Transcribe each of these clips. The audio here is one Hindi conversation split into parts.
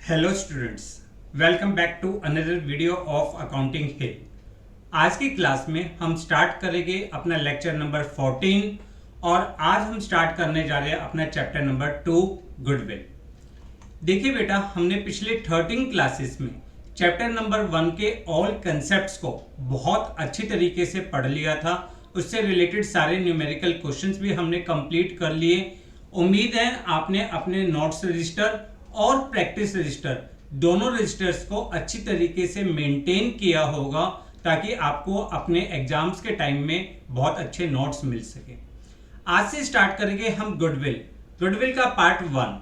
Hello students, welcome back to another video of accounting hill. आज की क्लास में हम स्टार्ट करेंगे अपना लेक्चर नंबर 14 और आज हम स्टार्ट करने जा रहे हैं अपना चैप्टर नंबर 2 गुडविल। देखिए बेटा, हमने पिछले 13 क्लासेस में चैप्टर नंबर 1 के ऑल कंसेप्ट्स को बहुत अच्छी तरीके से पढ़ लिया था। उससे रिलेटेड सारे न्यूमेरिकल क्वेश्चंस भी हमने कंप्लीट कर लिए। उम्मीद है आपने अपने नोट्स रजिस्टर और प्रैक्टिस रजिस्टर दोनों रजिस्टर्स को अच्छी तरीके से मेंटेन किया होगा ताकि आपको अपने एग्जाम्स के टाइम में बहुत अच्छे नोट्स मिल सके। आज से स्टार्ट करेंगे हम गुडविल का पार्ट 1।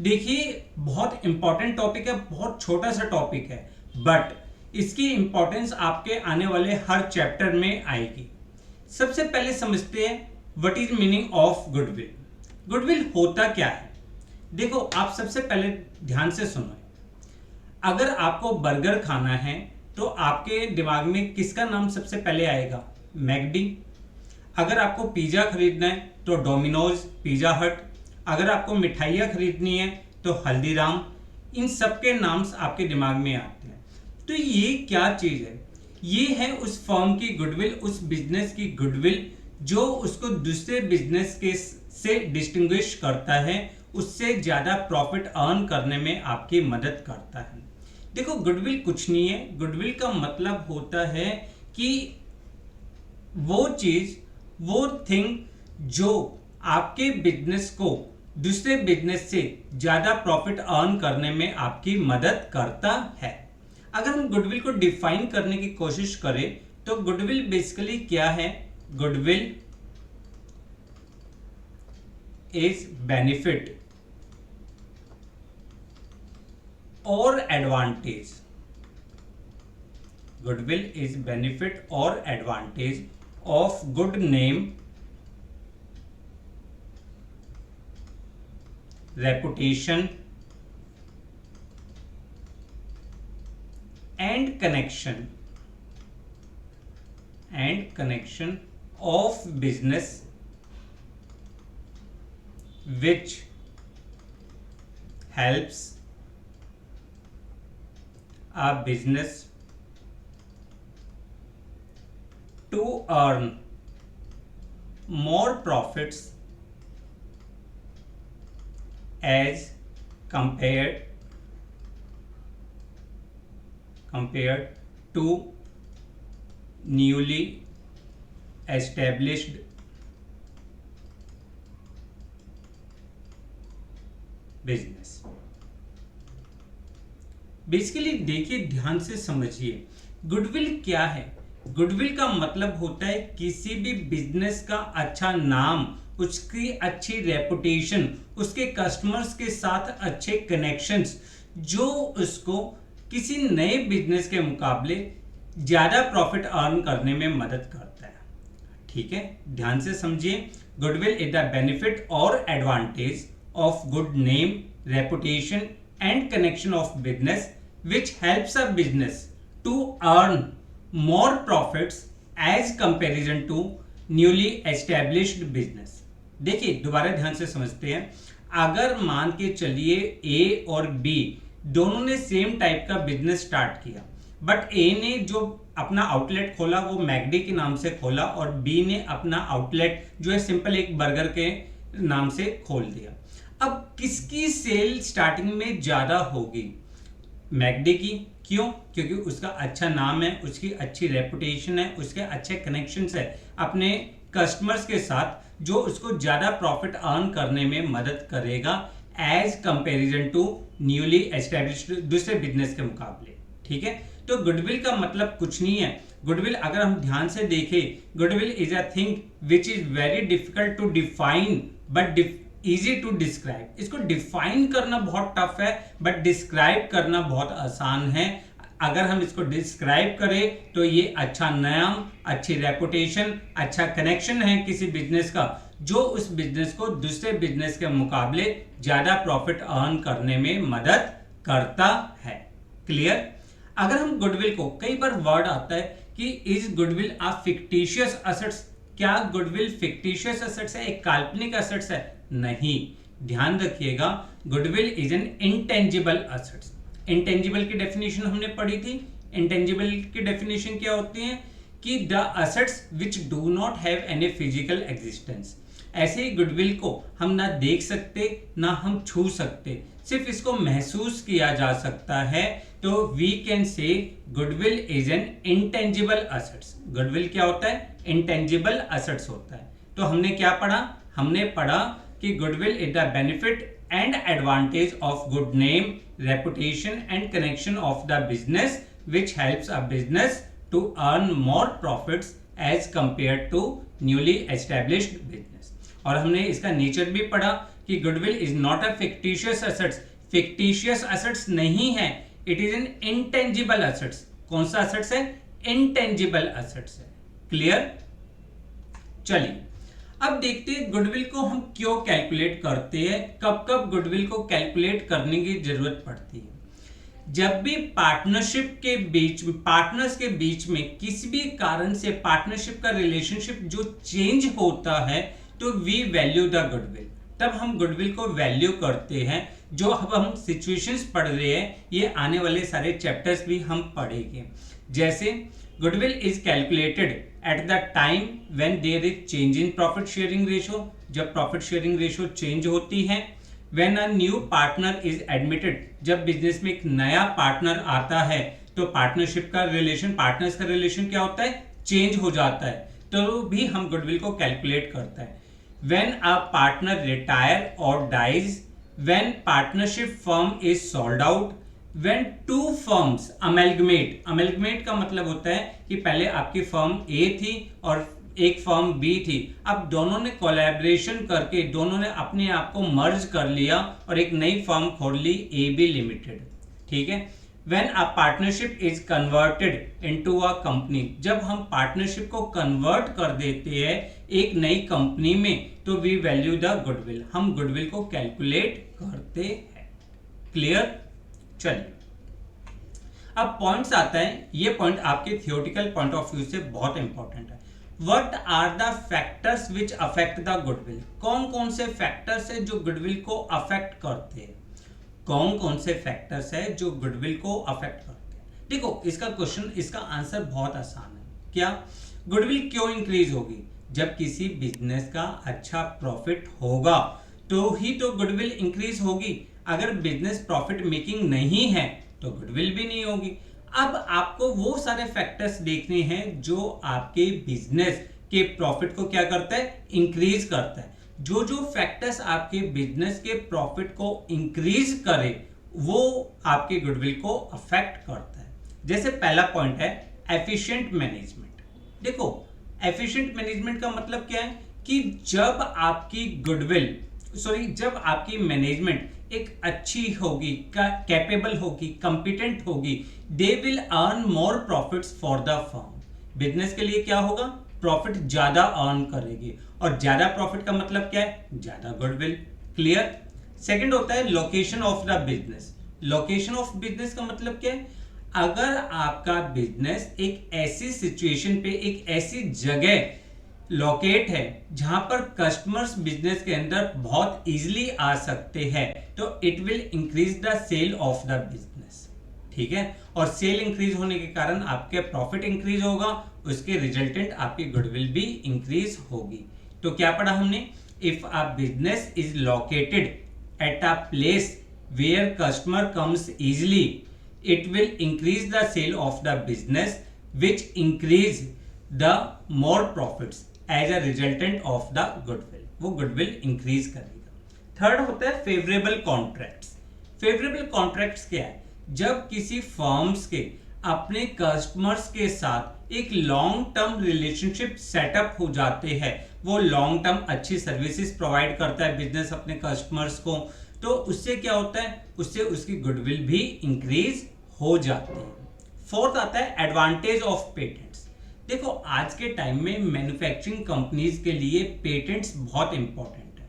देखिए, बहुत इंपॉर्टेंट टॉपिक है, बहुत छोटा सा टॉपिक है, बट इसकी इंपॉर्टेंस आपके आने वाले हर चैप्टर में आएगी। सबसे पहले समझते हैं what is meaning of goodwill. Goodwill होता क्या है? देखो, आप सबसे पहले ध्यान से सुनो। अगर आपको बर्गर खाना है तो आपके दिमाग में किसका नाम सबसे पहले आएगा? मैकडी। अगर आपको पिज्जा खरीदना है तो डोमिनोज, पिज्जा हट। अगर आपको मिठाइयाँ खरीदनी है तो हल्दीराम। इन सब के नाम्स आपके दिमाग में आते हैं। तो ये क्या चीज़ है? ये है उस फर्म की गुडविल, उस बिजनेस की गुडविल जो उसको दूसरे बिजनेस के से डिस्टिंग्विश करता है, उससे ज़्यादा प्रॉफिट अर्न करने में आपकी मदद करता है। देखो, गुडविल कुछ नहीं है। गुडविल का मतलब होता है कि वो चीज़, वो थिंग जो आपके बिजनेस को दूसरे बिजनेस से ज़्यादा प्रॉफिट अर्न करने में आपकी मदद करता है। अगर हम गुडविल को डिफाइन करने की कोशिश करें तो गुडविल बेसिकली क्या है? गुडविल इज बेनिफिट और एडवांटेज। गुडविल इज बेनिफिट और advantage of good name, reputation and connection of business which helps a business to earn more profits as compared to newly established business. Basically देखिए, ध्यान से समझिए, गुडविल क्या है? गुडविल का मतलब होता है किसी भी बिजनेस का अच्छा नाम, उसकी अच्छी रेपुटेशन, उसके कस्टमर्स के साथ अच्छे कनेक्शंस, जो उसको किसी नए बिजनेस के मुकाबले ज़्यादा प्रॉफिट अर्न करने में मदद करता है। ठीक है, ध्यान से समझिए। गुडविल इज द बेनिफिट और advantage of good name, reputation and connection of business which helps a business to earn more profits as comparison to newly established business। देखिए, दोबारा ध्यान से समझते हैं। अगर मान के चलिए ए और बी दोनों ने सेम टाइप का बिजनेस स्टार्ट किया, बट ए ने जो अपना आउटलेट खोला वो मैकडी के नाम से खोला और बी ने अपना आउटलेट जो है सिंपल एक बर्गर के नाम से खोल दिया। अब किसकी सेल स्टार्टिंग में ज्यादा होगी? मैकडी की। क्यों? क्योंकि उसका अच्छा नाम है, उसकी अच्छी रेपुटेशन है, उसके अच्छे कनेक्शंस है अपने कस्टमर्स के साथ, जो उसको ज्यादा प्रॉफिट अर्न करने में मदद करेगा as comparison to newly established दूसरे बिजनेस के मुकाबले। ठीक है, तो गुडविल का मतलब कुछ नहीं है। गुडविल अगर हम ध्यान से देखें, goodwill is a thing which is very difficult to define but easy to describe. इसको डिफाइन करना बहुत टफ है, बट डिस्क्राइब करना बहुत आसान है। अगर हम इसको डिस्क्राइब करें तो ये अच्छा नाम, अच्छी रेपुटेशन, अच्छा कनेक्शन है किसी बिजनेस का, जो उस बिजनेस को दूसरे बिजनेस के मुकाबले ज्यादा प्रॉफिट अर्न करने में मदद करता है। क्लियर? अगर हम गुडविल को, कई बार वर्ड आता है कि is goodwill a fictitious assets. क्या गुडविल फिक्टिशियस असेट्स है, एक काल्पनिक असेट्स है? नहीं, ध्यान रखिएगा, goodwill is an intangible assets. Intangible की डेफिनेशन हमने पढ़ी थी। इंटेंजिबल की डेफिनेशन क्या होती है कि the assets which do not have any physical existence. ऐसे ही गुडविल को हम ना देख सकते ना हम छू सकते, सिर्फ इसको महसूस किया जा सकता है। तो we can say goodwill is an intangible assets. Goodwill क्या होता है? इंटेंजिबल असेट्स होता है। तो हमने क्या पढ़ा? हमने पढ़ा कि goodwill is the benefit and advantage of good name, reputation and connection of the business which helps a business to earn more profits as compared to newly established business। और हमने इसका नेचर भी पढ़ा कि goodwill is not a fictitious assets. Fictitious assets नहीं है, it is an intangible assets. कौन सा असेट्स है? इंटेंजिबल असेट्स है। क्लियर? चलिए अब देखते हैं गुडविल को हम क्यों कैलकुलेट करते हैं, कब कब गुडविल को कैलकुलेट करने की जरूरत पड़ती है। जब भी पार्टनरशिप के बीच में, पार्टनर्स के बीच में किसी भी कारण से पार्टनरशिप का रिलेशनशिप जो चेंज होता है तो वी वैल्यू द गुडविल। तब हम गुडविल को वैल्यू करते हैं। जो अब हम सिचुएशंस पढ़ रहे हैं ये आने वाले सारे चैप्टर्स भी हम पढ़ेंगे। जैसे goodwill is calculated at the time when there is change in profit sharing ratio, जब प्रॉफिट शेयरिंग रेशो चेंज होती है। When a new partner is admitted, जब बिजनेस में एक नया पार्टनर आता है तो पार्टनरशिप का रिलेशन, पार्टनर्स का रिलेशन क्या होता है? चेंज हो जाता है, तो भी हम गुडविल को कैलकुलेट करता है। When a partner retire or dies, when partnership firm is sold out, when two firms amalgamate, amalgamate का मतलब होता है कि पहले आपकी फर्म A थी और एक फर्म बी थी, अब दोनों ने कोलैबोरेशन करके दोनों ने अपने आप को मर्ज कर लिया और एक नई फर्म खोल ली AB लिमिटेड। ठीक है। When a partnership is converted into a company, जब हम पार्टनरशिप को कन्वर्ट कर देते हैं एक नई कंपनी में तो वी वैल्यू द गुडविल, हम गुडविल को कैलकुलेट करते हैं। क्लियर? चलिए अब पॉइंट्स आता है। ये पॉइंट आपके थियोरेटिकल पॉइंट ऑफ व्यू से बहुत इंपॉर्टेंट है। What are the factors which affect the goodwill? कौन कौन से फैक्टर्स है जो गुडविल को अफेक्ट करते हैं? कौन कौन से फैक्टर्स है जो गुडविल को अफेक्ट करते हैं? देखो इसका क्वेश्चन, इसका आंसर बहुत आसान है। क्या? गुडविल क्यों इंक्रीज होगी? जब किसी बिजनेस का अच्छा प्रॉफिट होगा तो ही तो गुडविल इंक्रीज होगी। अगर बिजनेस प्रॉफिट मेकिंग नहीं है तो गुडविल भी नहीं होगी। अब आपको वो सारे फैक्टर्स देखने हैं जो आपके बिजनेस के प्रॉफिट को क्या करता है? इंक्रीज करता है। जो जो फैक्टर्स आपके बिजनेस के प्रॉफिट को इंक्रीज करे वो आपके गुडविल को अफेक्ट करता है। जैसे पहला पॉइंट है एफिशिएंट मैनेजमेंट। देखो एफिशिएंट मैनेजमेंट का मतलब क्या है कि जब आपकी गुडविल, जब आपकी मैनेजमेंट एक अच्छी होगी, कैपेबल होगी, कॉम्पिटेंट होगी, they will earn more profits for the firm. Business के लिए क्या होगा? प्रॉफिट ज्यादा अर्न करेगी और ज्यादा प्रॉफिट का मतलब क्या है? ज्यादा गुडविल। क्लियर? सेकंड होता है location of the business. Location of business का मतलब क्या है? अगर आपका बिजनेस एक ऐसी सिचुएशन पे, एक ऐसी जगह लोकेट है जहां पर कस्टमर्स बिजनेस के अंदर बहुत इजीली आ सकते हैं तो it will increase the sale of the business. ठीक है। और सेल इंक्रीज होने के कारण आपके प्रॉफिट इंक्रीज होगा, उसके रिजल्टेंट आपकी गुडविल भी इंक्रीज होगी। तो क्या पढ़ा हमने? If a business is located at a place where customer comes easily it will increase the sale of the business which increase the more profits as a resultant of the goodwill। वो goodwill increase करेगा। थर्ड होता है फेवरेबल कॉन्ट्रैक्ट्स। फेवरेबल कॉन्ट्रैक्ट्स क्या है? जब किसी फर्म्स के अपने कस्टमर्स के साथ एक लॉन्ग टर्म रिलेशनशिप सेटअप हो जाते हैं, वो लॉन्ग टर्म अच्छी सर्विसेज प्रोवाइड करता है बिजनेस अपने कस्टमर्स को, तो उससे क्या होता है? उससे उसकी गुडविल भी इंक्रीज हो जाती है। फोर्थ आता है एडवांटेज ऑफ पेटेंट्स। देखो आज के टाइम में मैन्युफैक्चरिंग कंपनीज के लिए पेटेंट्स बहुत इंपॉर्टेंट है।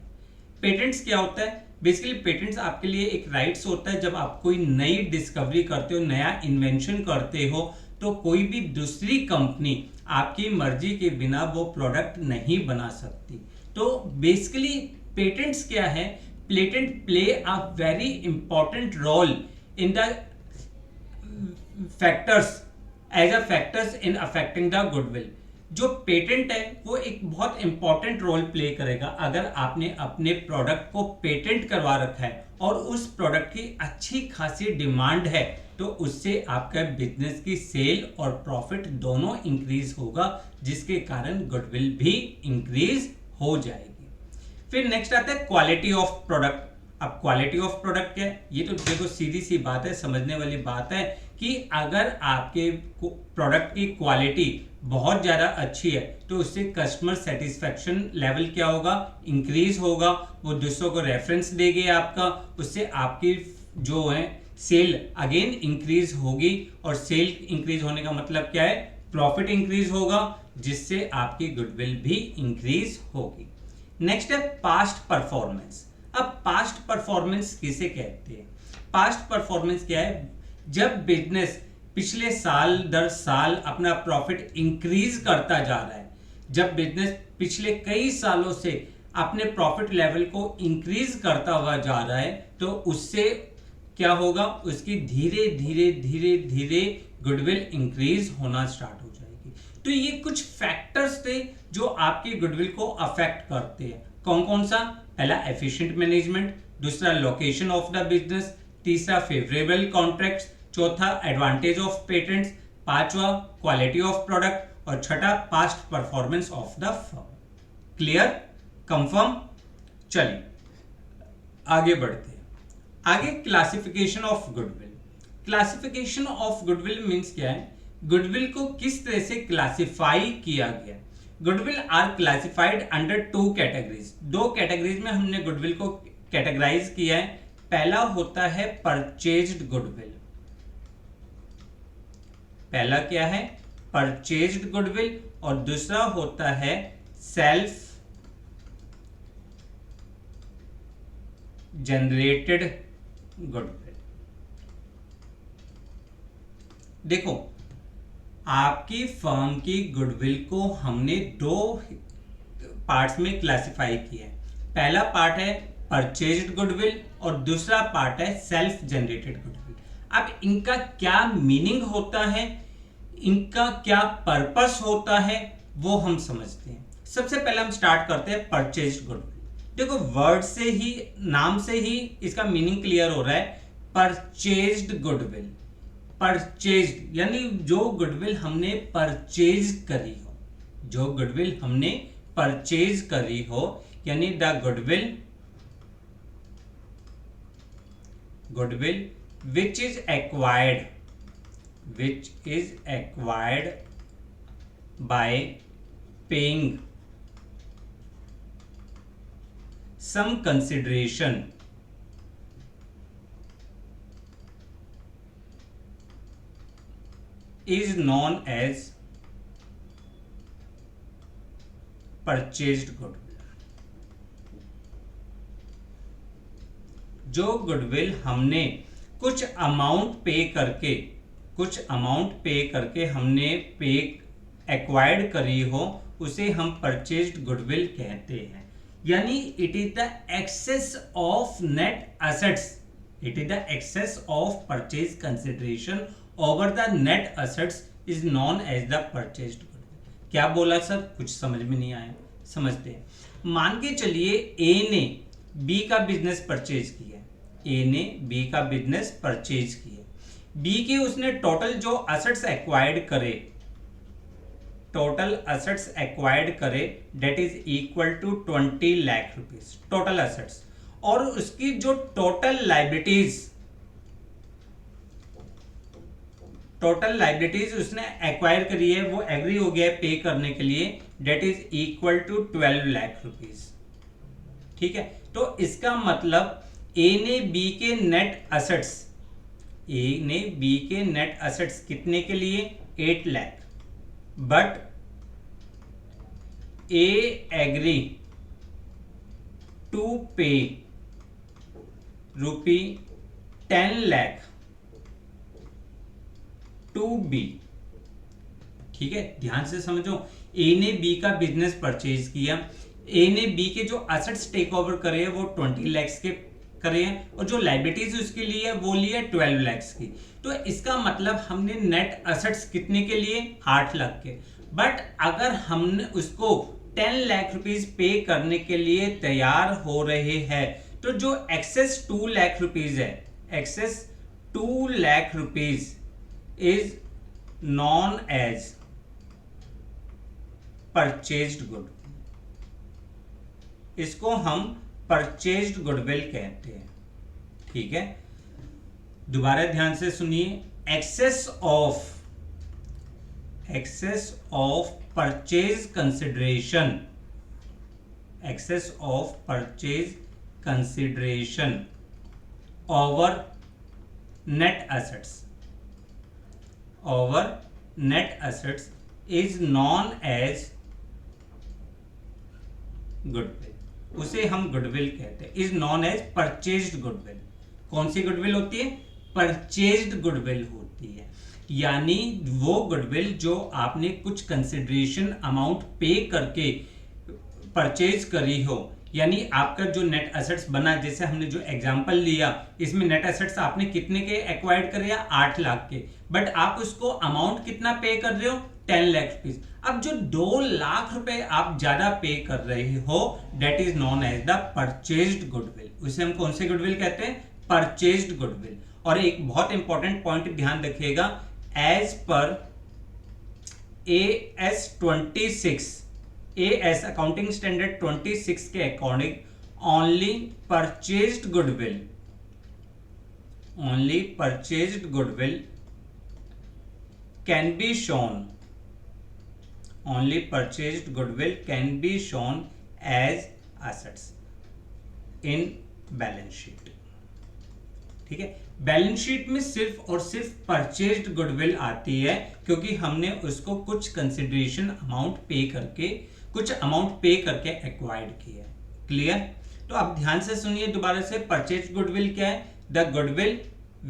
पेटेंट्स क्या होता है? बेसिकली पेटेंट्स आपके लिए एक राइट्स होता है। जब आप कोई नई डिस्कवरी करते हो, नया इन्वेंशन करते हो, तो कोई भी दूसरी कंपनी आपकी मर्जी के बिना वो प्रोडक्ट नहीं बना सकती। तो बेसिकली पेटेंट्स क्या है? patent play a very important role in the factors as a factors in affecting the goodwill. जो पेटेंट है वो एक बहुत इंपॉर्टेंट रोल प्ले करेगा। अगर आपने अपने प्रोडक्ट को पेटेंट करवा रखा है और उस प्रोडक्ट की अच्छी खासी डिमांड है तो उससे आपका बिजनेस की सेल और प्रॉफिट दोनों इंक्रीज होगा, जिसके कारण गुडविल भी इंक्रीज हो जाएगी। फिर नेक्स्ट आता है क्वालिटी ऑफ प्रोडक्ट। अब क्वालिटी ऑफ प्रोडक्ट क्या है? ये तो देखो सीधी सी बात है, समझने वाली बात है कि अगर आपके प्रोडक्ट की क्वालिटी बहुत ज़्यादा अच्छी है तो उससे कस्टमर सेटिस्फेक्शन लेवल क्या होगा? इंक्रीज होगा। वो दूसरों को रेफरेंस देगी आपका, उससे आपकी जो है सेल अगेन इंक्रीज होगी। और सेल इंक्रीज होने का मतलब क्या है? प्रॉफिट इंक्रीज होगा, जिससे आपकी गुडविल भी इंक्रीज होगी। नेक्स्ट है पास्ट परफॉर्मेंस। अब पास्ट परफॉर्मेंस किसे कहते हैं? पास्ट परफॉर्मेंस क्या है? जब बिजनेस पिछले साल दर साल अपना प्रॉफिट इंक्रीज करता जा रहा है, जब बिजनेस पिछले कई सालों से अपने प्रॉफिट लेवल को इंक्रीज करता हुआ जा रहा है, तो उससे क्या होगा? उसकी धीरे धीरे धीरे धीरे गुडविल इंक्रीज होना स्टार्ट हो जाएगी। तो ये कुछ फैक्टर्स थे जो आपकी गुडविल को अफेक्ट करते हैं। कौन कौन सा? पहला एफिशिएंट मैनेजमेंट, दूसरा लोकेशन ऑफ द बिजनेस, तीसरा फेवरेबल कॉन्ट्रैक्ट्स, चौथा एडवांटेज ऑफ पेटेंट्स, पांचवा क्वालिटी ऑफ प्रोडक्ट और छठा past performance of the firm. Clear? Confirm? चलिए आगे बढ़ते हैं। आगे classification of goodwill. Classification of goodwill means क्या है? गुडविल को किस तरह से क्लासिफाई किया गया? Goodwill are classified under two categories. दो कैटेगरीज में हमने गुडविल को कैटेगराइज किया है। पहला होता है परचेज्ड गुडविल। पहला क्या है? Purchased goodwill. और दूसरा होता है सेल्फ जनरेटेड गुडविल। देखो, आपकी फर्म की गुडविल को हमने दो पार्ट्स में क्लासिफाई किया है। पहला पार्ट है परचेज्ड गुडविल और दूसरा पार्ट है सेल्फ जनरेटेड गुडविल। अब इनका क्या मीनिंग होता है, इनका क्या पर्पस होता है, वो हम समझते हैं। सबसे पहले हम स्टार्ट करते हैं परचेज्ड गुडविल। देखो, वर्ड से ही, नाम से ही इसका मीनिंग क्लियर हो रहा है। परचेज्ड गुडविल, परचेज्ड यानी जो गुडविल हमने परचेज करी हो, जो गुडविल हमने परचेज करी हो, यानी the goodwill which is acquired by paying some consideration is known as purchased goodwill। जो गुडविल हमने कुछ अमाउंट पे करके हमने एक्वायर्ड करी हो, उसे हम परचेज्ड गुडविल कहते हैं। यानी it is the excess of net assets, it is the excess of purchase consideration over the net assets is known as the purchased goodwill. क्या बोला सर? कुछ समझ में नहीं आया, समझते हैं। मान के चलिए ए ने बी का बिजनेस परचेज किया, ए ने बी का बिजनेस परचेज किया, बी के उसने टोटल जो असेट्स एक्वायर्ड करे that is equal to 20 lakh rupees total assets. और उसकी जो टोटल लाइबिलिटीज उसने एक्वायर करी है, वो एग्री हो गया है पे करने के लिए, that is equal to 12 lakh rupees. ठीक है, तो इसका मतलब ए ने बी के नेट असेट्स कितने के लिए? 8 lakh. But a agree to pay ₹10 lakh to be. ठीक है, ध्यान से समझो। ए ने बी का बिजनेस परचेज किया, ए ने बी के जो असेट्स टेक ओवर करे हैं वो 20 लाख के करे हैं और जो लाइबिलिटीज उसके लिए वो लिए 12 लाख की। तो इसका मतलब हमने नेट असेट्स कितने के लिए 8 लाख के, बट अगर हमने उसको 10 लाख रुपीस पे करने के लिए तैयार हो रहे हैं तो जो एक्सेस 2 लाख रुपीस है, excess 2 lakh rupees is known as purchased good, इसको हम परचेज्ड गुडविल कहते हैं। ठीक है, दोबारा ध्यान से सुनिए, excess of purchase consideration, excess of purchase consideration over net assets is known as goodwill, उसे हम गुडविल कहते हैं। Is known as purchased goodwill. कौन सी गुडविल होती है? परचेज्ड गुडविल होती है, यानी वो गुडविल जो आपने कुछ कंसिडरेशन अमाउंट पे करके परचेज करी हो, यानी आपका जो नेट एसेट्स बना, जैसे हमने जो एग्जांपल लिया इसमें नेट एसेट्स आपने कितने के एक्वायर्ड करे? 8 लाख के, बट आप उसको अमाउंट कितना पे कर रहे हो? 10 लाख रुपीज। अब जो 2 लाख रुपए आप ज्यादा पे कर रहे हो that is known as the purchased goodwill, उसे हम कौन से गुडविल कहते हैं? Purchased goodwill. और एक बहुत इंपॉर्टेंट पॉइंट ध्यान रखिएगा, as per AS accounting standard 26 के according only purchased goodwill can be shown, only purchased goodwill can be shown as assets in balance sheet. ठीक है, बैलेंस शीट में सिर्फ और सिर्फ परचेज्ड गुडविल आती है क्योंकि हमने उसको कुछ कंसिडरेशन अमाउंट पे करके एक्वायर्ड किया है। क्लियर? तो अब ध्यान से सुनिए दोबारा से, परचेज्ड गुडविल क्या है? The goodwill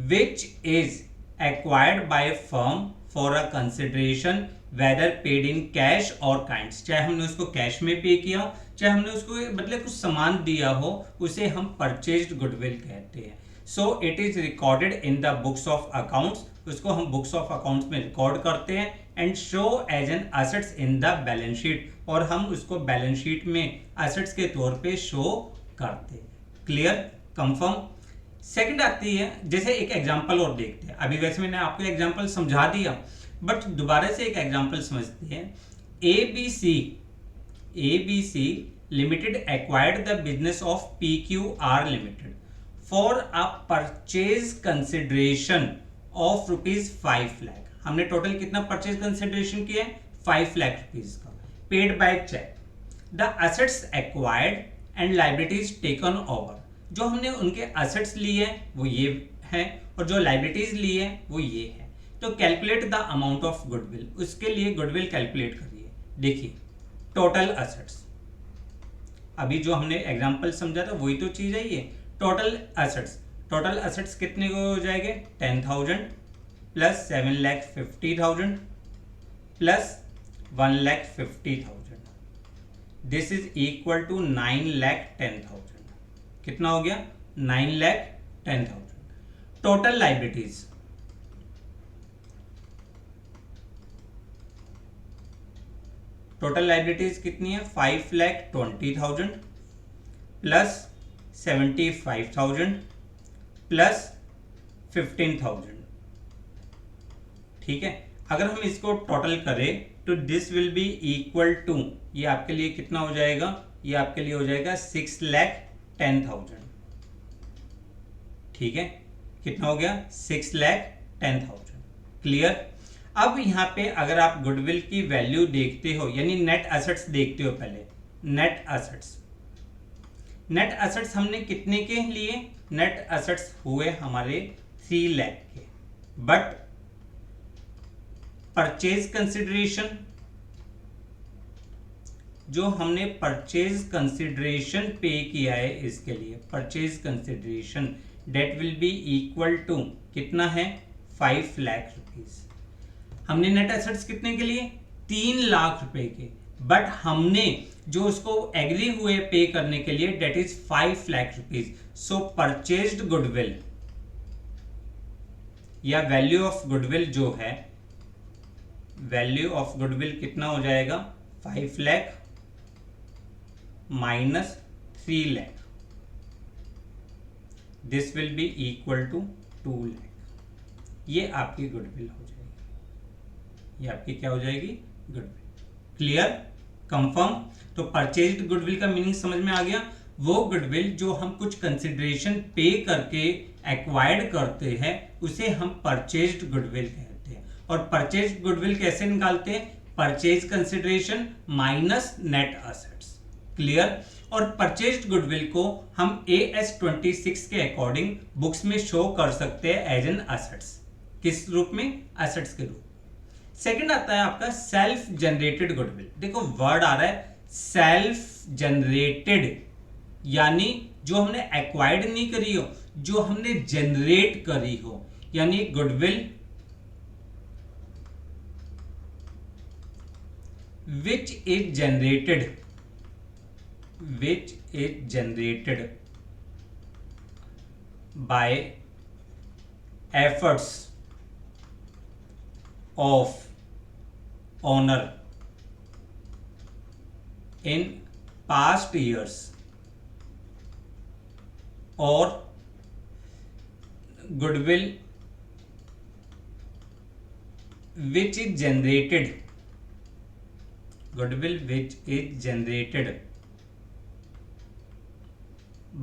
which is acquired by a firm for a consideration whether paid in cash or kinds, चाहे हमने उसको कैश में पे किया हो चाहे हमने उसको मतलब कुछ सामान दिया हो, उसे हम परचेज्ड गुडविल कहते हैं। So it is recorded in the books of accounts, उसको हम बुक्स ऑफ अकाउंट्स में रिकॉर्ड करते हैं and show as an assets in the balance sheet, और हम उसको बैलेंस शीट में असेट्स के तौर पे शो करते हैं। क्लियर? कंफर्म? सेकंड आती है, जैसे एक एग्जांपल और देखते हैं। अभी वैसे मैंने आपको एग्जांपल समझा दिया, बट दोबारा से एक एग्जांपल समझते हैं। ABC limited acquired the business of PQR limited for a purchase consideration of ₹5 lakh. हमने टोटल कितना परचेज कंसिडरेशन किया है? 5 लाख रुपीज का, paid by cheque. The assets acquired and liabilities taken over, जो हमने उनके असेट्स लिए वो ये है और जो लाइबिलिटीज लिए वो ये है। तो calculate the amount of goodwill, उसके लिए गुडविल कैलकुलेट करिए। देखिए टोटल असेट्स, अभी जो हमने एग्जांपल समझा था वही तो चीज है ये। टोटल असेट्स कितने को हो जाएंगे? 10,000 plus 7,50,000 plus 1,50,000, this is equal to 9,10,000। कितना हो गया? 9,10,000। टोटल लाइबिलिटीज, कितनी है? 5,20,000 प्लस 75,000 प्लस 15,000। ठीक है, अगर हम इसको टोटल करें तो this will be equal to, ये आपके लिए कितना हो जाएगा? ये आपके लिए हो जाएगा 6,10,000। ठीक है, कितना हो गया? 6,10,000। क्लियर? अब यहां पे अगर आप गुडविल की वैल्यू देखते हो, यानी नेट एसेट्स देखते हो, पहले नेट एसेट्स हमने कितने के लिए? नेट एसेट्स हुए हमारे 3 लाख के, बट परचेज कंसिडरेशन, जो हमने परचेज कंसिडरेशन पे किया है इसके लिए, purchase consideration that will be equal to कितना है? 5 लाख रुपीज। हमने नेट एसेट्स कितने के लिए? 3 लाख रुपए के, बट हमने जो उसको एग्री हुए पे करने के लिए, that is 5 lakh rupees. So purchased goodwill या वैल्यू ऑफ गुडविल जो है, वैल्यू ऑफ गुडविल कितना हो जाएगा, 5 lakh minus 3 lakh, this will be equal to 2 lakh. ये आपकी गुडविल हो जाएगी, ये आपकी क्या हो जाएगी, गुडविल। Clear, confirm. तो परचेज्ड गुडविल का मीनिंग समझ में आ गया। वो गुडविल जो हम कुछ कंसिडरेशन पे करके एक्वायर्ड करते हैं उसे हम परचेज्ड गुडविल कहते हैं। और परचेज्ड गुडविल कैसे निकालते हैं, purchase consideration minus net assets. Clear. और परचेज्ड गुडविल को हम AS26 के अकॉर्डिंग बुक्स में शो कर सकते हैं एज एन एसेट्स। किस रूप में, एसेट्स के रूप। सेकंड आता है आपका सेल्फ जनरेटेड गुडविल। देखो वर्ड आ रहा है सेल्फ जनरेटेड, यानी जो हमने एक्वायर्ड नहीं करी हो, जो हमने जनरेट करी हो, यानी goodwill which is generated by efforts of owner in past years, or goodwill which is generated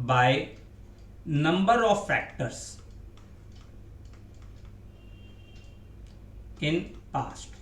by number of factors in past।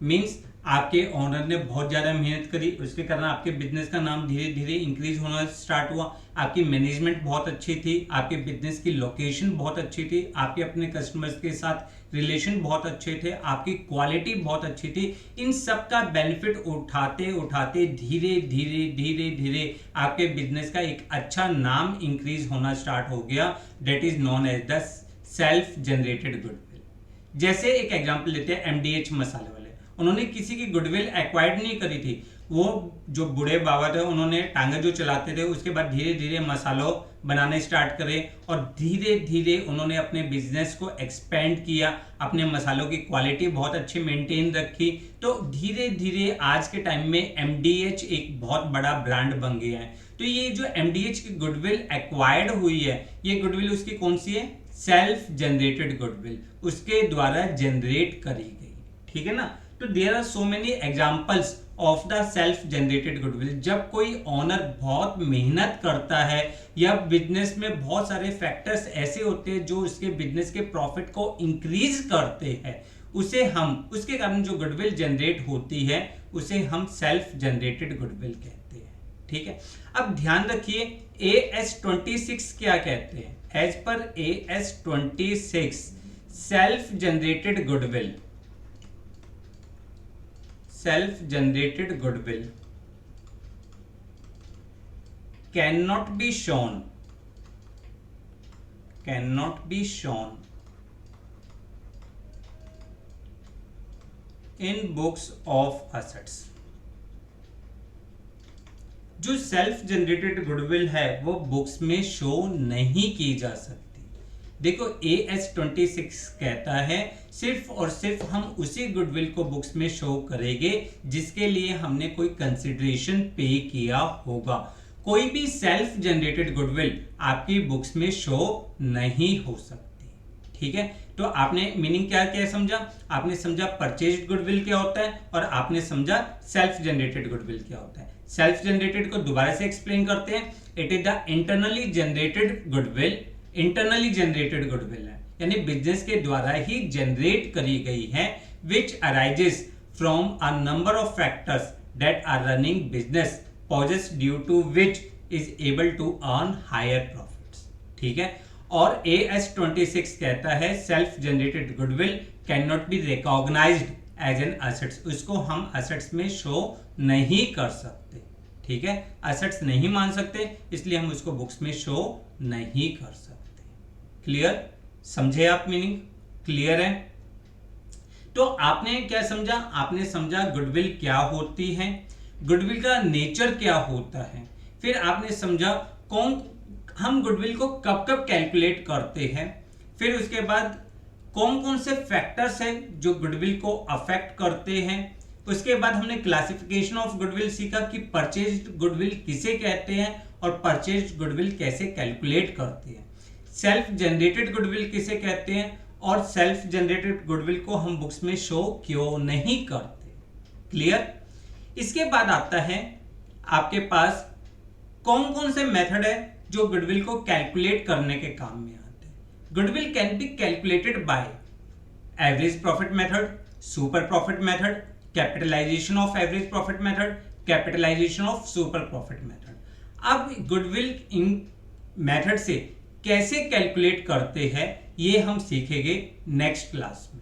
Means आपके ओनर ने बहुत ज्यादा मेहनत करी, उसके कारण आपके बिजनेस का नाम धीरे धीरे इंक्रीज होना स्टार्ट हुआ। आपकी मैनेजमेंट बहुत अच्छी थी, आपके बिजनेस की लोकेशन बहुत अच्छी थी, आपके अपने कस्टमर्स के साथ रिलेशन बहुत अच्छे थे, आपकी क्वालिटी बहुत अच्छी थी। इन सब का बेनिफिट उठाते उठाते धीरे धीरे धीरे धीरे आपके बिजनेस का एक अच्छा नाम इंक्रीज होना स्टार्ट हो गया, that is known as the self generated goodwill. जैसे एक एग्जांपल लेते हैं MDH मसाले वाले, उन्होंने किसी की गुडविल एक्वायर्ड नहीं करी थी। वो जो बूढ़े बाबा थे उन्होंने टांगे जो चलाते थे, उसके बाद धीरे धीरे मसालों बनाने स्टार्ट करे और धीरे धीरे उन्होंने अपने बिजनेस को एक्सपेंड किया, अपने मसालों की क्वालिटी बहुत अच्छी मेंटेन रखी। तो धीरे धीरे आज के टाइम में MDH एक बहुत बड़ा ब्रांड बन गया है। तो ये जो MDH की गुडविल एक्वायर्ड हुई है, ये गुडविल उसकी कौन सी है, सेल्फ जनरेटेड गुडविल, उसके द्वारा जनरेट करी गई। ठीक है ना। तो there are so many examples of the self generated goodwill. जब कोई ओनर बहुत मेहनत करता है या बिजनेस में बहुत सारे फैक्टर्स ऐसे होते हैं जो उसके बिजनेस के प्रॉफिट को इंक्रीज करते हैं, उसे हम, उसके कारण जो गुडविल जनरेट होती है उसे हम सेल्फ जनरेटेड गुडविल कहते हैं। ठीक है। अब ध्यान रखिए AS26 क्या कहते हैं। As per AS26 self generated goodwill, self generated goodwill cannot be shown in books of assets। जो सेल्फ जनरेटेड गुडविल है वो बुक्स में शो नहीं की जा सकती। देखो AS26 कहता है सिर्फ और सिर्फ हम उसी गुडविल को बुक्स में शो करेंगे जिसके लिए हमने कोई कंसिडरेशन पे किया होगा। कोई भी सेल्फ जनरेटेड गुडविल आपकी बुक्स में शो नहीं हो सकती। ठीक है। तो आपने मीनिंग क्या क्या समझा, आपने समझा परचेज्ड गुडविल क्या होता है और आपने समझा सेल्फ जनरेटेड गुडविल क्या होता है। सेल्फ जनरेटेड को दोबारा से एक्सप्लेन करते हैं। It is the internally generated goodwill, internally generated goodwill है यानी बिजनेस के द्वारा ही जनरेट करी गई है, which arises from a number of factors that are running business possesses due to which is able to earn higher profits. ठीक है। और AS26 कहता है self generated goodwill can not be recognized as an assets, उसको हम एसेट्स में शो नहीं कर सकते। ठीक है। एसेट्स नहीं मान सकते, इसलिए हम उसको बुक्स में शो नहीं कर सकते। क्लियर, समझे आप मीनिंग, क्लियर है। तो आपने क्या समझा? आपने समझा गुडविल क्या होती है, गुडविल का नेचर क्या होता है, फिर आपने समझा हम गुडविल को कब कब कैलकुलेट करते हैं, फिर उसके बाद कौन कौन से फैक्टर्स हैं जो गुडविल को अफेक्ट करते हैं। उसके बाद हमने क्लासिफिकेशन ऑफ गुडविल सीखा कि परचेज्ड गुडविल किसे कहते हैं और परचेज्ड गुडविल कैसे कैलकुलेट करते हैं, सेल्फ जनरेटेड गुडविल किसे कहते हैं और सेल्फ जनरेटेड गुडविल को हम बुक्स में शो क्यों नहीं करते। क्लियर? इसके बाद आता है आपके पास कौन कौन से मेथड है जो गुडविल को कैलकुलेट करने के काम में आते हैं। Goodwill can be calculated by average profit method, super profit method, capitalization of average profit method, capitalization of super profit method. अब गुडविल इन मेथड से कैसे कैलकुलेट करते हैं ये हम सीखेंगे नेक्स्ट क्लास में।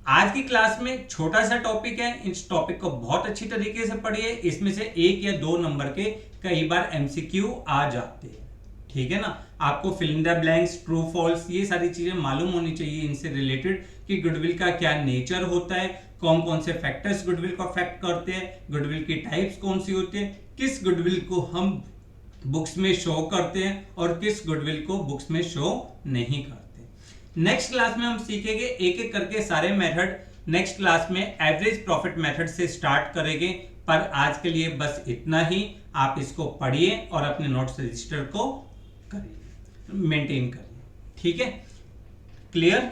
आज की क्लास में छोटा सा टॉपिक है, इस टॉपिक को बहुत अच्छी तरीके से पढ़िए, इसमें से 1 या 2 नंबर के कई बार एमसीक्यू आ जाते हैं। ठीक है ना? आपको fill in the blanks, true false, ये सारी चीजें मालूम होनी चाहिए इनसे रिलेटेड कि गुडविल का क्या नेचर होता है, कौन कौन से फैक्टर्स गुडविल को अफेक्ट करते हैं, गुडविल की टाइप्स कौन सी होती है, किस गुडविल को हम बुक्स में शो करते हैं और किस गुडविल को बुक्स में शो नहीं करते। नेक्स्ट क्लास में हम सीखेंगे एक एक करके सारे मेथड। नेक्स्ट क्लास में एवरेज प्रॉफिट मेथड से स्टार्ट करेंगे, पर आज के लिए बस इतना ही। आप इसको पढ़िए और अपने नोट्स रजिस्टर को करिए, मेंटेन करिए। ठीक है? क्लियर?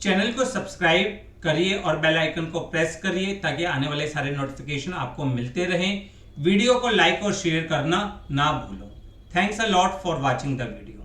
चैनल को सब्सक्राइब करिए और बेल आइकन को प्रेस करिए ताकि आने वाले सारे नोटिफिकेशन आपको मिलते रहें। वीडियो को लाइक और शेयर करना ना भूलो। Thanks a lot for watching the video.